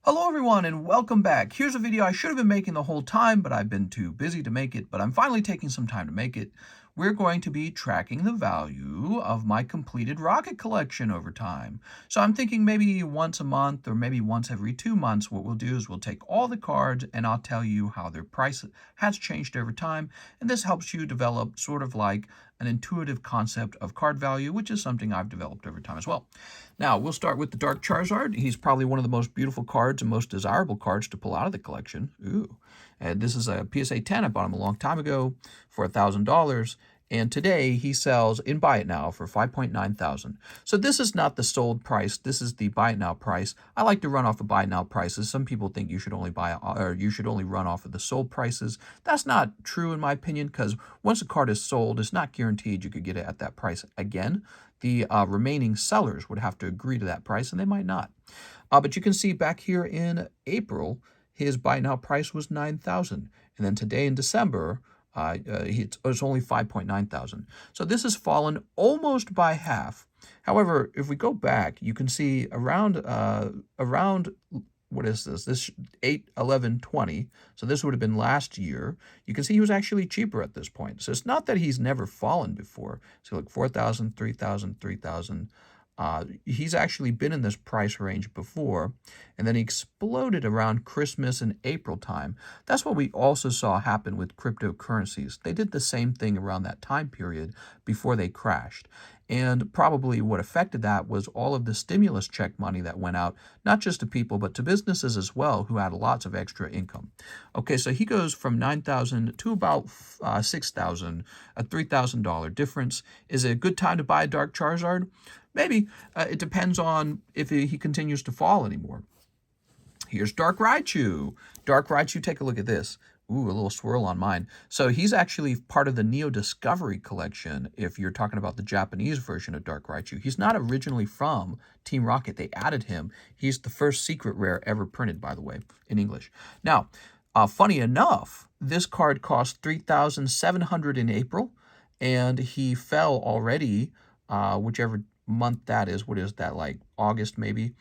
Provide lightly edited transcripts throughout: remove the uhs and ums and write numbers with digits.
Hello everyone and welcome back. Here's a video I should have been making the whole time, but I've been too busy to make it, but I'm finally taking some time to make it. We're going to be tracking the value of my completed rocket collection over time. So I'm thinking maybe once a month or maybe once every 2 months, what we'll do is we'll take all the cards and I'll tell you how their price has changed over time. And this helps you develop sort of like an intuitive concept of card value, which is something I've developed over time as well. Now, we'll start with the Dark Charizard. He's probably one of the most beautiful cards and most desirable cards to pull out of the collection. Ooh. And this is a PSA 10. I bought him a long time ago for $1,000. And today he sells in Buy It Now for $5,900. So this is not the sold price. This is the Buy It Now price. I like to run off of Buy It Now prices. Some people think you should only you should only run off of the sold prices. That's not true in my opinion, because once a card is sold, it's not guaranteed you could get it at that price again. The remaining sellers would have to agree to that price, and they might not. But you can see back here in April, his buy now price was $9,000, and then today in December, it's only $5,900. So this has fallen almost by half. However, if we go back, you can see around what is this? This 8/11/20. So this would have been last year. You can see he was actually cheaper at this point. So it's not that he's never fallen before. So look, 4,000, 3,000, 3,000. He's actually been in this price range before, and then he exploded around Christmas and April time. That's what we also saw happen with cryptocurrencies. They did the same thing around that time period before they crashed. And probably what affected that was all of the stimulus check money that went out, not just to people, but to businesses as well, who had lots of extra income. Okay, so he goes from 9,000 to about 6,000, a $3,000 difference. Is it a good time to buy a Dark Charizard? Maybe. It depends on if he continues to fall anymore. Here's Darkraichu. Darkraichu, take a look at this. Ooh, a little swirl on mine. So he's actually part of the Neo Discovery collection, if you're talking about the Japanese version of Darkraichu. He's not originally from Team Rocket. They added him. He's the first secret rare ever printed, by the way, in English. Now, funny enough, this card cost $3,700 in April, and he fell already, whichever month that is. What is that, like August maybe?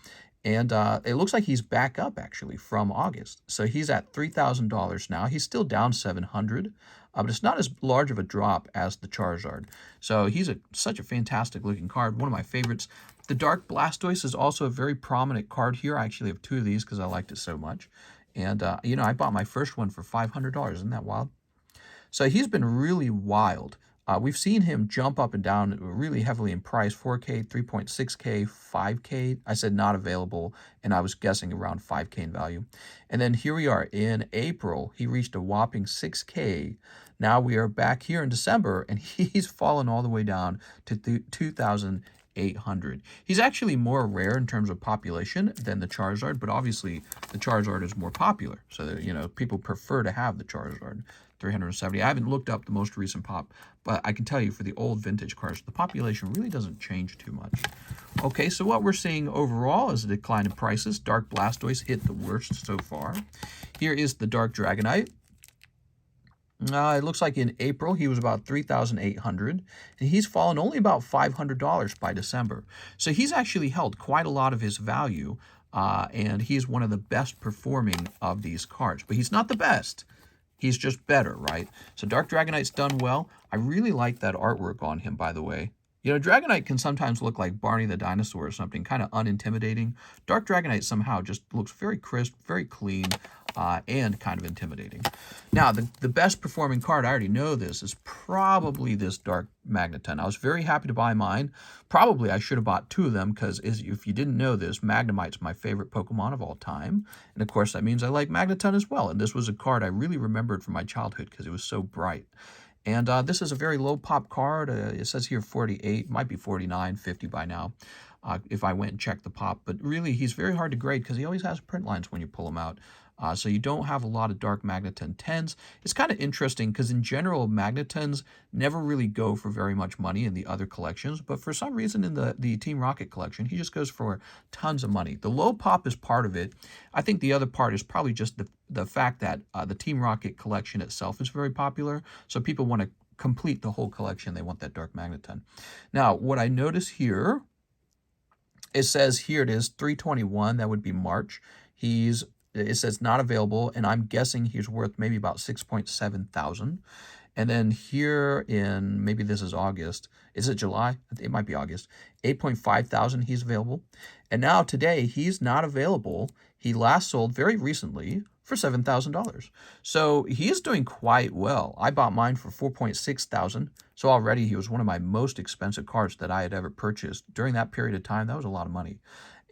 And it looks like he's back up actually from August. So he's at $3,000 now. He's still down 700, but it's not as large of a drop as the Charizard. So he's such a fantastic looking card, one of my favorites. The Dark Blastoise is also a very prominent card here. I actually have two of these because I liked it so much. And, I bought my first one for $500. Isn't that wild? So he's been really wild. We've seen him jump up and down really heavily in price, 4K, 3.6K, 5K. I said not available, and I was guessing around 5K in value. And then here we are in April. He reached a whopping 6K. Now we are back here in December, and he's fallen all the way down to 2,800. He's actually more rare in terms of population than the Charizard, but obviously the Charizard is more popular. So that, people prefer to have the Charizard. 370. I haven't looked up the most recent pop, but I can tell you for the old vintage cards, the population really doesn't change too much. Okay, so what we're seeing overall is a decline in prices. Dark Blastoise hit the worst so far. Here is the Dark Dragonite. It looks like in April he was about 3,800, and he's fallen only about $500 by December. So he's actually held quite a lot of his value, and he's one of the best performing of these cards. But he's not the best. He's just better, right? So Dark Dragonite's done well. I really like that artwork on him, by the way. Dragonite can sometimes look like Barney the dinosaur or something, kind of unintimidating. Dark Dragonite somehow just looks very crisp, very clean, and kind of intimidating. Now, the best performing card, I already know this, is probably this Dark Magneton. I was very happy to buy mine. Probably I should have bought two of them, because if you didn't know this, Magnemite's my favorite Pokemon of all time. And of course, that means I like Magneton as well. And this was a card I really remembered from my childhood because it was so bright. And this is a very low pop card. It says here 48, might be 49, 50 by now, if I went and checked the pop. But really, he's very hard to grade because he always has print lines when you pull him out. So you don't have a lot of Dark Magneton 10s. It's kind of interesting because in general, Magnetons never really go for very much money in the other collections. But for some reason in the Team Rocket collection, he just goes for tons of money. The low pop is part of it. I think the other part is probably just the fact that the Team Rocket collection itself is very popular. So people want to complete the whole collection. They want that Dark Magneton. Now, what I notice here It says here it is 321. That would be March. It says not available, and I'm guessing he's worth maybe about 6.7 thousand. And then here in, maybe this is August. Is it July? It might be August. 8.5 thousand, he's available. And now today, he's not available. He last sold very recently for $7,000. So he is doing quite well. I bought mine for 4.6 thousand. So already he was one of my most expensive cards that I had ever purchased. During that period of time, that was a lot of money.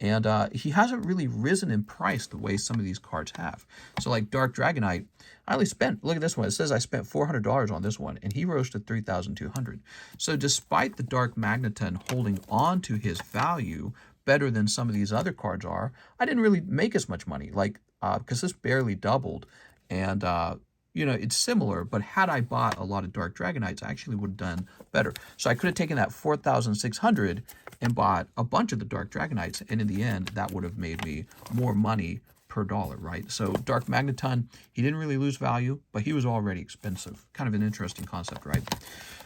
And he hasn't really risen in price the way some of these cards have. So like Dark Dragonite, I only spent, look at this one. It says I spent $400 on this one, and he rose to 3,200. So despite the Dark Magneton holding on to his value better than some of these other cards are, I didn't really make as much money, like because this barely doubled. And you know, it's similar, but had I bought a lot of Dark Dragonites, I actually would have done better. So I could have taken that 4,600 and bought a bunch of the Dark Dragonites, and in the end, that would have made me more money per dollar, right? So Dark Magneton, he didn't really lose value, but he was already expensive. Kind of an interesting concept, right?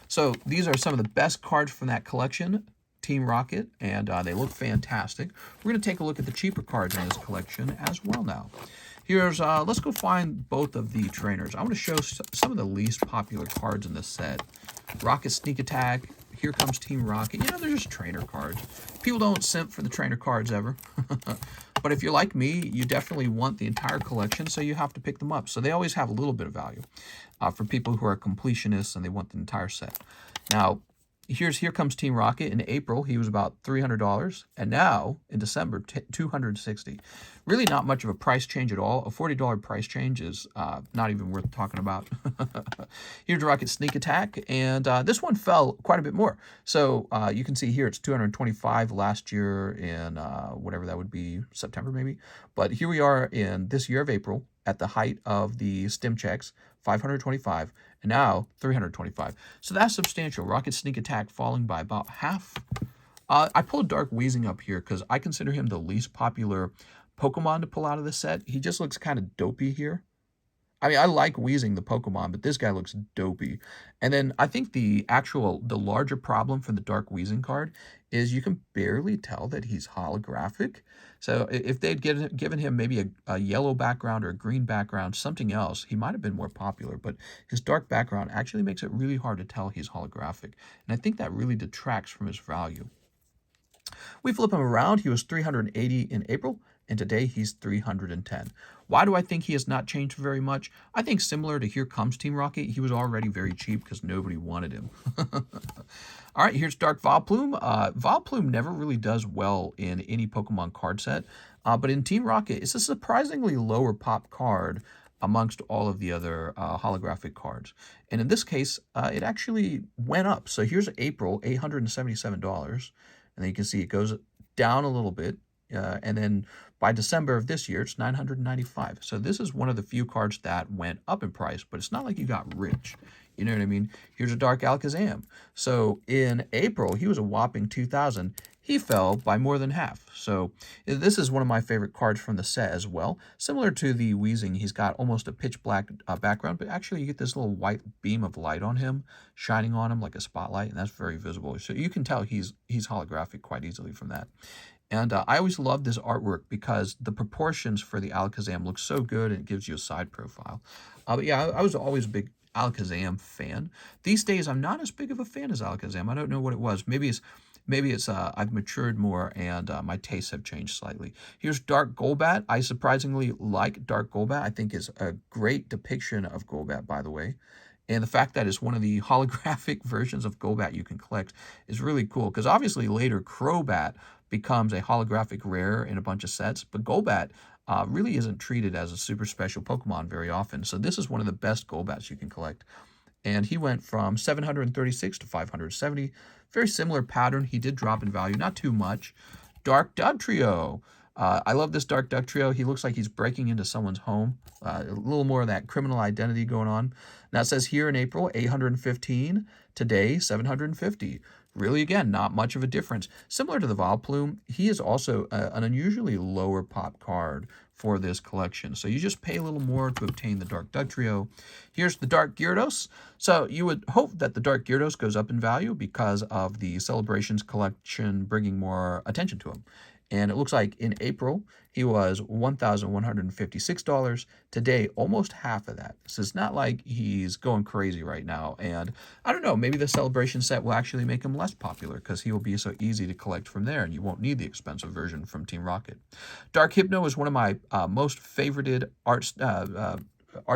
So these are some of the best cards from that collection, Team Rocket, and they look fantastic. We're going to take a look at the cheaper cards in this collection as well now. Here's, let's go find both of the trainers. I want to show some of the least popular cards in this set. Rocket Sneak Attack, Here Comes Team Rocket. You know, they're just trainer cards. People don't simp for the trainer cards ever. But if you're like me, you definitely want the entire collection, so you have to pick them up. So they always have a little bit of value for people who are completionists and they want the entire set. Now, Here Comes Team Rocket. In April, he was about $300, and now in December, $260. Really not much of a price change at all. A $40 price change is not even worth talking about. Here's Rocket Sneak Attack, and this one fell quite a bit more. So you can see here it's $225 last year in whatever that would be, September maybe. But here we are in this year of April at the height of the stim checks, $525, and now $325. So that's substantial. Rocket Sneak Attack falling by about half. I pulled Dark Weezing up here because I consider him the least popular Pokemon to pull out of the set. He just looks kind of dopey here. I mean, I like Weezing the Pokemon, but this guy looks dopey. And then I think the larger problem for the Dark Weezing card is you can barely tell that he's holographic. So if they'd given him maybe a yellow background or a green background, something else, he might have been more popular. But his dark background actually makes it really hard to tell he's holographic. And I think that really detracts from his value. We flip him around. He was 380 in April, and today he's 310. Why do I think he has not changed very much? I think similar to Here Comes Team Rocket, he was already very cheap because nobody wanted him. All right, here's Dark Vileplume. Vileplume never really does well in any Pokemon card set, but in Team Rocket, it's a surprisingly lower pop card amongst all of the other holographic cards. And in this case, it actually went up. So here's April, $877. And then you can see it goes down a little bit. And then by December of this year, it's $995. So this is one of the few cards that went up in price, but it's not like you got rich. You know what I mean? Here's a Dark Alakazam. So in April, he was a whopping $2,000. He fell by more than half. So this is one of my favorite cards from the set as well. Similar to the Weezing, he's got almost a pitch black background, but actually you get this little white beam of light on him, shining on him like a spotlight, and that's very visible. So you can tell he's holographic quite easily from that. And I always love this artwork because the proportions for the Alakazam look so good and it gives you a side profile. But yeah, I was always a big Alakazam fan. These days, I'm not as big of a fan as Alakazam. I don't know what it was. Maybe it's I've matured more and my tastes have changed slightly. Here's Dark Golbat. I surprisingly like Dark Golbat. I think is a great depiction of Golbat, by the way. And the fact that it's one of the holographic versions of Golbat you can collect is really cool because obviously later Crobat becomes a holographic rare in a bunch of sets, but Golbat really isn't treated as a super special Pokemon very often. So this is one of the best Golbats you can collect. And he went from 736 to 570. Very similar pattern. He did drop in value, not too much. Dark Dugtrio. I love this Dark Dugtrio. He looks like he's breaking into someone's home. A little more of that criminal identity going on. Now it says here in April, 815. Today, 750. Really, again, not much of a difference. Similar to the Vileplume, he is also an unusually lower pop card for this collection. So you just pay a little more to obtain the Dark Dugtrio. Here's the Dark Gyarados. So you would hope that the Dark Gyarados goes up in value because of the Celebrations collection bringing more attention to him. And it looks like in April, he was $1,156. Today, almost half of that. So it's not like he's going crazy right now. And I don't know, maybe the Celebration set will actually make him less popular because he will be so easy to collect from there and you won't need the expensive version from Team Rocket. Dark Hypno is one of my most favorited art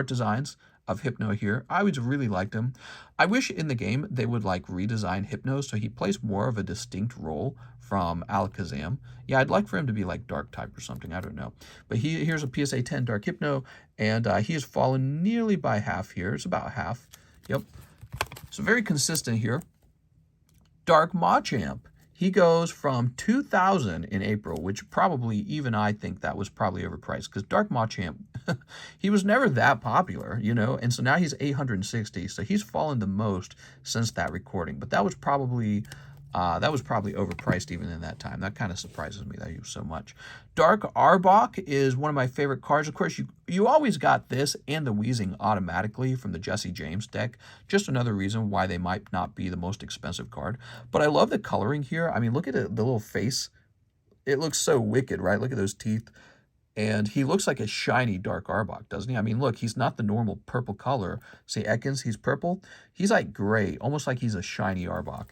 designs of Hypno here. I always really liked him. I wish in the game they would like redesign Hypno so he plays more of a distinct role from Alakazam. Yeah, I'd like for him to be like Dark type or something. I don't know. But here's a PSA 10 Dark Hypno, and he has fallen nearly by half here. It's about half. Yep. So very consistent here. Dark Machamp. He goes from 2,000 in April, which probably even I think that was probably overpriced because Dark Machamp, he was never that popular, you know, and so now he's 860. So he's fallen the most since that recording, but that was probably overpriced even in that time. That kind of surprises me that he was so much. Dark Arbok is one of my favorite cards. Of course, you always got this and the Weezing automatically from the Jesse James deck. Just another reason why they might not be the most expensive card. But I love the coloring here. I mean, look at it, the little face. It looks so wicked, right? Look at those teeth. And he looks like a shiny Dark Arbok, doesn't he? I mean, look, he's not the normal purple color. See, Ekans, he's purple. He's like gray, almost like he's a shiny Arbok.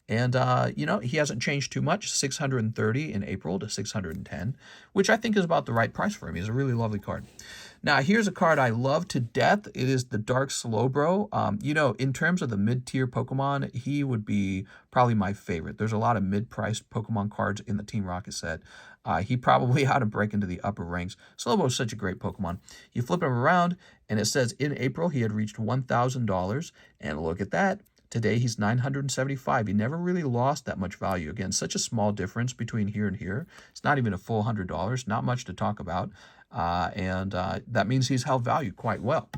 And, you know, he hasn't changed too much, 630 in April to 610, which I think is about the right price for him. He's a really lovely card. Now, here's a card I love to death. It is the Dark Slowbro. You know, in terms of the mid-tier Pokemon, he would be probably my favorite. There's a lot of mid-priced Pokemon cards in the Team Rocket set. He probably ought to break into the upper ranks. Slowbro is such a great Pokemon. You flip him around, and it says in April he had reached $1,000. And look at that. Today, he's $975. He never really lost that much value. Again, such a small difference between here and here. It's not even a full $100. Not much to talk about. That means he's held value quite well.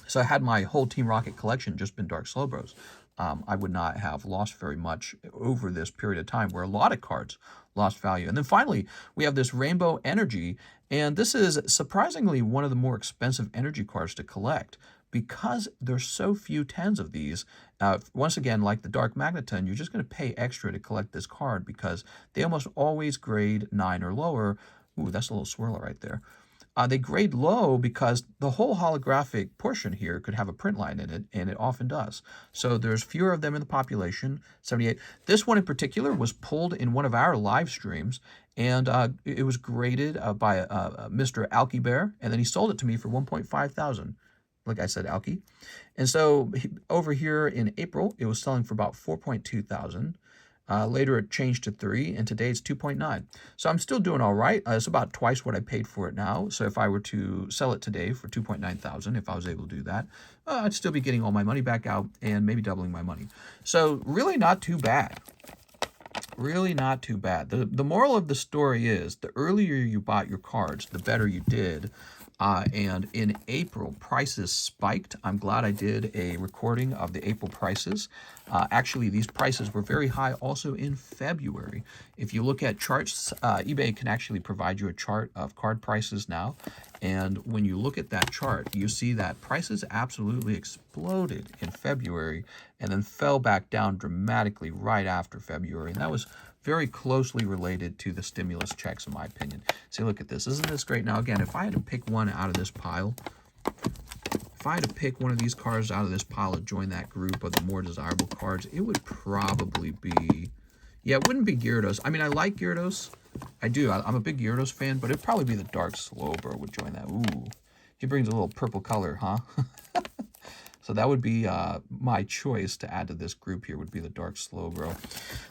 So had my whole Team Rocket collection just been Dark Slowbros, I would not have lost very much over this period of time where a lot of cards lost value. And then finally, we have this Rainbow Energy. And this is surprisingly one of the more expensive energy cards to collect, because there's so few 10s of these. Once again, like the Dark Magneton, you're just going to pay extra to collect this card because they almost always grade 9 or lower. Ooh, that's a little swirler right there. They grade low because the whole holographic portion here could have a print line in it, and it often does. So there's fewer of them in the population, 78. This one in particular was pulled in one of our live streams, and it was graded by Mr. Alky Bear, and then he sold it to me for $1,500. Like I said, Alky. And so over here in April, it was selling for about $4,200. Later it changed to 3, and today it's 2.9. So I'm still doing all right. It's about twice what I paid for it now. So if I were to sell it today for 2,900, if I was able to do that, I'd still be getting all my money back out and maybe doubling my money. So really not too bad. Really not too bad. The moral of the story is the earlier you bought your cards, the better you did. And in April, prices spiked. I'm glad I did a recording of the April prices. Actually, these prices were very high also in February. If you look at charts, eBay can actually provide you a chart of card prices now. And when you look at that chart, you see that prices absolutely exploded in February and then fell back down dramatically right after February. And that was very closely related to the stimulus checks, in my opinion. See, look at this. Isn't this great? Now, again, if I had to pick one out of this pile, if I had to pick one of these cards out of this pile to join that group of the more desirable cards, it would probably be, yeah, it wouldn't be Gyarados. I mean, I like Gyarados. I do. I'm a big Gyarados fan, but it'd probably be the Dark Slowbro would join that. Ooh, he brings a little purple color, huh? So that would be my choice to add to this group here would be the Dark Slowbro.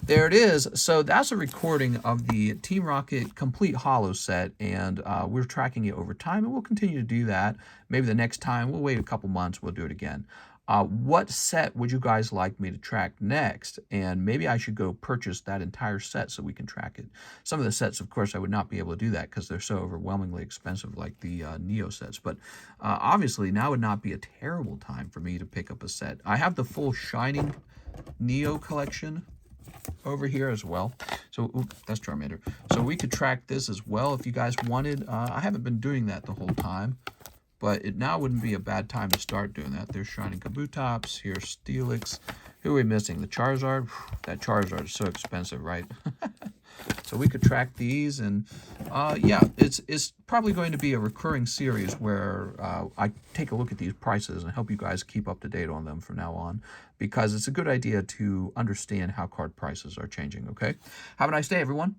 There it is. So that's a recording of the Team Rocket Complete Holo set, and we're tracking it over time, and we'll continue to do that. Maybe the next time, we'll wait a couple months, we'll do it again. What set would you guys like me to track next? And maybe I should go purchase that entire set so we can track it. Some of the sets, of course, I would not be able to do that because they're so overwhelmingly expensive, like the Neo sets. But obviously, now would not be a terrible time for me to pick up a set. I have the full Shining Neo collection over here as well. So that's Charmander. So we could track this as well if you guys wanted. I haven't been doing that the whole time, but it now wouldn't be a bad time to start doing that. There's Shining Kabutops. Here's Steelix. Who are we missing? The Charizard. That Charizard is so expensive, right? So we could track these, and yeah, it's probably going to be a recurring series where I take a look at these prices and help you guys keep up to date on them from now on, because it's a good idea to understand how card prices are changing, okay? Have a nice day, everyone.